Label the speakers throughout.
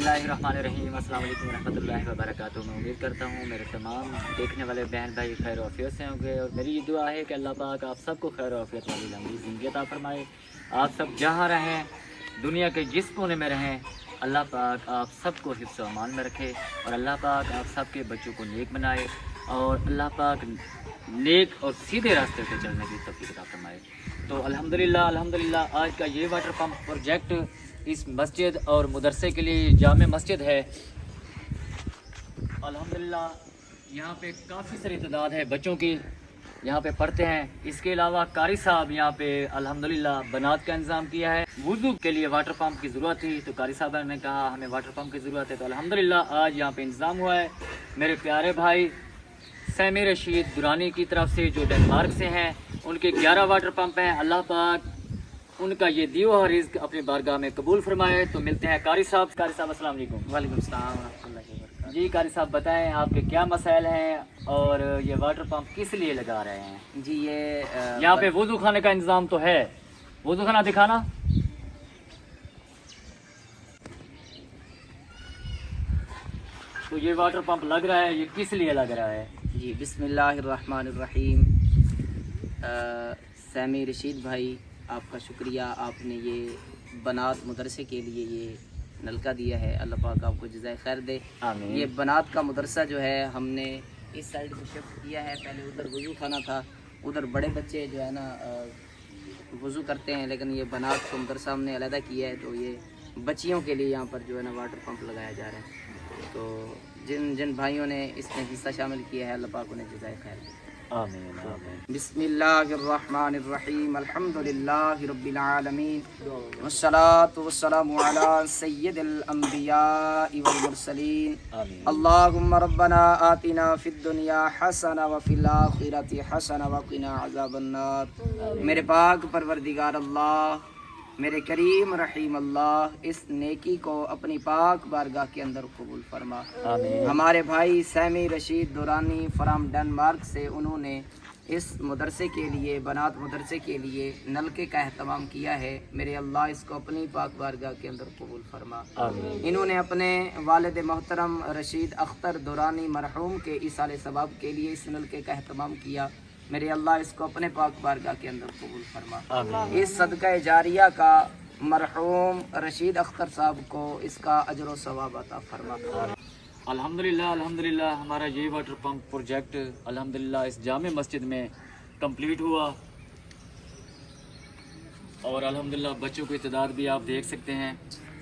Speaker 1: बिस्मिल्लाहिर्रहमानिर्रहीम। अस्सलाम वालेकुम रहमतुल्लाहि व बरकातुहू। मैं उम्मीद करता हूँ मेरे तमाम देखने वाले बहन भाई खैर आफियत से होंगे और मेरी ये दुआ है कि अल्लाह पाक आप सबको खैर आफियत वाली लंबी ज़िंदगी अता फरमाए। आप सब जहाँ रहें, दुनिया के जिस कोने में रहें, अल्लाह पाक आप सबको हिफ्ज़ व अमान में रखे और अल्लाह पाक आप सबके बच्चों को नेक बनाए और अल्लाह पाक नेक और सीधे रास्ते पे चलने की तौफीक अता फरमाए। तो अल्हम्दुलिल्लाह आज का ये वाटर पंप प्रोजेक्ट इस मस्जिद और मदरसे के लिए जामे मस्जिद है। अल्हम्दुलिल्लाह यहाँ पे काफ़ी सारी तादाद है बच्चों की, यहाँ पे पढ़ते हैं। इसके अलावा कारी साहब यहाँ पे अल्हम्दुलिल्लाह बनात का इंतज़ाम किया है। वुज़ू के लिए वाटर पंप की ज़रूरत थी तो कारी साहब ने कहा हमें वाटर पंप की ज़रूरत है, तो अल्हम्दुलिल्लाह आज यहाँ पे इंतज़ाम हुआ है। मेरे प्यारे भाई सैमी रशीद दुरानी की तरफ से जो डेनमार्क से हैं, उनके 11 वाटर पंप हैं। अल्लाह पाक उनका ये दिया हुआ रिज़्क़ अपनी बारगाह में कबूल फरमाए। तो मिलते हैं कारी साहब। अस्सलाम वालेकुम।
Speaker 2: वालेकुम सलाम रहमतुल्लाहि व बरकातहू।
Speaker 1: जी कारी साहब बताएं आपके क्या मसाइल हैं और ये वाटर पंप किस लिए लगा रहे हैं?
Speaker 2: जी ये
Speaker 1: यहाँ पे वुज़ू खाने का इंतज़ाम तो है, वुज़ू खाना दिखाना। तो ये वाटर पंप लग रहा है, ये किस लिए लग रहा है?
Speaker 2: जी बिस्मिल्लाहिर्रहमानिर्रहीम। सैमी रशीद भाई आपका शुक्रिया, आपने ये बनात मदरसे के लिए ये नलका दिया है। अल्लाह पाक आपको जज़ाए खैर दे।
Speaker 1: आमीन।
Speaker 2: ये बनात का मदरसा जो है हमने इस साइड से शिफ्ट किया है। पहले उधर वज़ू खाना था, उधर बड़े बच्चे जो है ना वज़ू करते हैं, लेकिन ये बनात को मदरसा हमने अलहदा किया है। तो ये बच्चियों के लिए यहाँ पर जो है ना वाटर पंप लगाया जा रहा है। तो जिन जिन भाइयों ने इसमें हिस्सा शामिल किया है अल्लाह पाक उन्हें जज़ाए खैर दे।
Speaker 1: आमीन आमीन।
Speaker 2: बिस्मिल्लाहिर्रहमानिर्रहीम। अल्हम्दुलिल्लाहि रब्बिल आलमीन वस्सलातु वस्सलामु अला सय्यिदिल अंबियाइ वल मुरसलीन।
Speaker 1: आमीन।
Speaker 2: अल्लाहुम्मा रब्बना आतिना फिद दुनिया हसना व फिल आखिरति हसना व क़िना अज़ाबन नार। मेरे पाक परवरदिगार अल्लाह, मेरे करीम रहीम अल्लाह, इस नेकी को अपनी पाक बारगाह के अंदर कबूल फरमा।
Speaker 1: आमीन।
Speaker 2: हमारे भाई सैमी रशीद दुरानी फ्राम डेनमार्क से उन्होंने इस मदरसे के लिए, बनात मदरसे के लिए नलके का एहतमाम किया है। मेरे अल्लाह इसको अपनी पाक बारगाह के अंदर कबूल फरमा।
Speaker 1: आमीन।
Speaker 2: इन्होंने अपने वालिद मोहतरम रशीद अख्तर दुरानी मरहूम के इसाले सवाब के लिए इस नलके का एहतमाम किया। मेरे अल्लाह इसको अपने पाक बारगाह के अंदर कबूल फरमा।
Speaker 1: आमीन।
Speaker 2: इस सदका जारिया का मरहूम रशीद अख्तर साहब को इसका अजर व सवाब अता फरमा।
Speaker 1: अल्हम्दुलिल्लाह अल्हम्दुलिल्लाह हमारा ये वाटर पंप प्रोजेक्ट अल्हम्दुलिल्लाह इस जामे मस्जिद में कंप्लीट हुआ और अल्हम्दुलिल्लाह बच्चों की तादाद भी आप देख सकते हैं।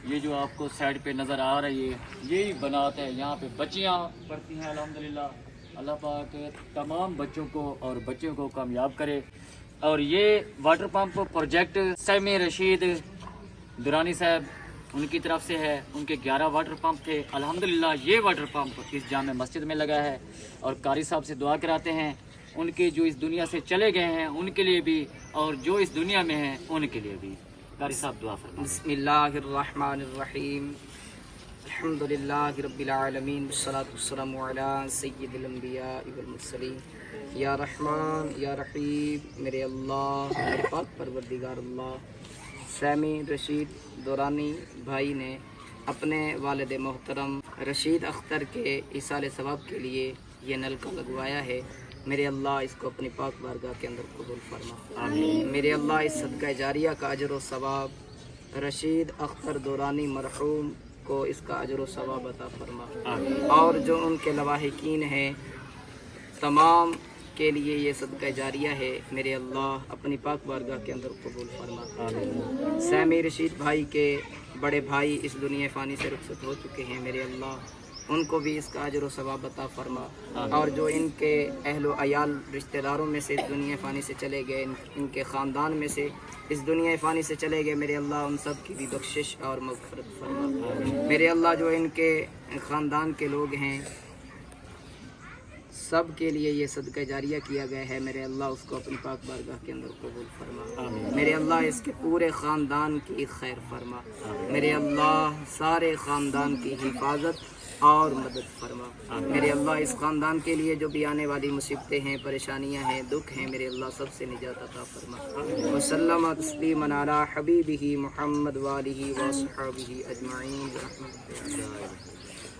Speaker 1: ये जो आपको साइड पे नज़र आ रही है यही बनात है, यहाँ पे बच्चियाँ पढ़ती हैं। अल्हम्दुलिल्लाह अल्लाह पाक तमाम बच्चों को और बच्चों को कामयाब करे। और ये water pump project Sami Rashid Durrani साहब उनकी तरफ से है। उनके 11 वाटर पंप थे। अल्हम्दुलिल्लाह ये वाटर पंप इस जामे मस्जिद में लगा है और कारी साहब से दुआ कराते हैं उनके जो इस दुनिया से चले गए हैं उनके लिए भी और जो इस दुनिया में हैं उनके लिए भी। कारी साहब दुआ फरमाएं।
Speaker 2: बिस्मिल्लाहिर्रहमानिर्रहीम। अल्हम्दुलिल्लाहि रब्बिल आलमीन वस्सलातु वस्सलामु अला सय्यिदिल अंबियाइ वल मुरसलीन। या रहमान या रहीम। मेरे अल्लाह, मेरे पाक परवरदिगार अल्लाह, सैमी रशीद दुरानी भाई ने अपने वालिद मोहतरम रशीद अख्तर के इसाले सवाब के लिए ये नलका लगवाया है। मेरे अल्लाह इसको अपनी पाक बारगाह के अंदर कबूल फरमा।
Speaker 1: आमीन।
Speaker 2: मेरे अल्लाह इस सदका जारिया का अजर व सवाब रशीद अख्तर दुरानी मरहूम को इसका अजर व सवाब अता फरमा।
Speaker 1: आमीन।
Speaker 2: और जो उनके लवाहिकीन हैं तमाम के लिए ये सदका जारिया है। मेरे अल्लाह अपनी पाक बारगाह के अंदर कबूल फरमा।
Speaker 1: आमीन।
Speaker 2: सैमी रशीद भाई के बड़े भाई इस दुनिया फ़ानी से रुखसत हो चुके हैं। मेरे अल्लाह उनको भी इसका अजर व सवाब अता फरमा। और जो इनके अहलो अयाल रिश्तेदारों में से इस दुनिया फ़ानी से चले गए, इनके ख़ानदान में से इस दुनिया फ़ानी से चले गए, मेरे अल्लाह उन सब की भी बख्शिश और मग़फ़िरत फरमा। मेरे अल्लाह जो इनके ख़ानदान के लोग हैं सब के लिए ये सदका जारिया किया गया है। मेरे अल्लाह उसको अपनी पाक बारगाह के अंदर कबूल फरमा। मेरे अल्लाह इसके पूरे ख़ानदान की खैर फरमा। मेरे अल्लाह सारे ख़ानदान की हिफाजत और मदद फरमा। मेरे अल्लाह इस ख़ानदान के लिए जो भी आने वाली मुसीबतें हैं, परेशानियां हैं, दुख हैं, मेरे अल्लाह सबसे निजात अता फरमा। वसल्लम तस्लीमन अला हबीबिही मुहम्मद व आलिही व अस्हाबिही अजमाइन।
Speaker 1: تعارف ہو گیا.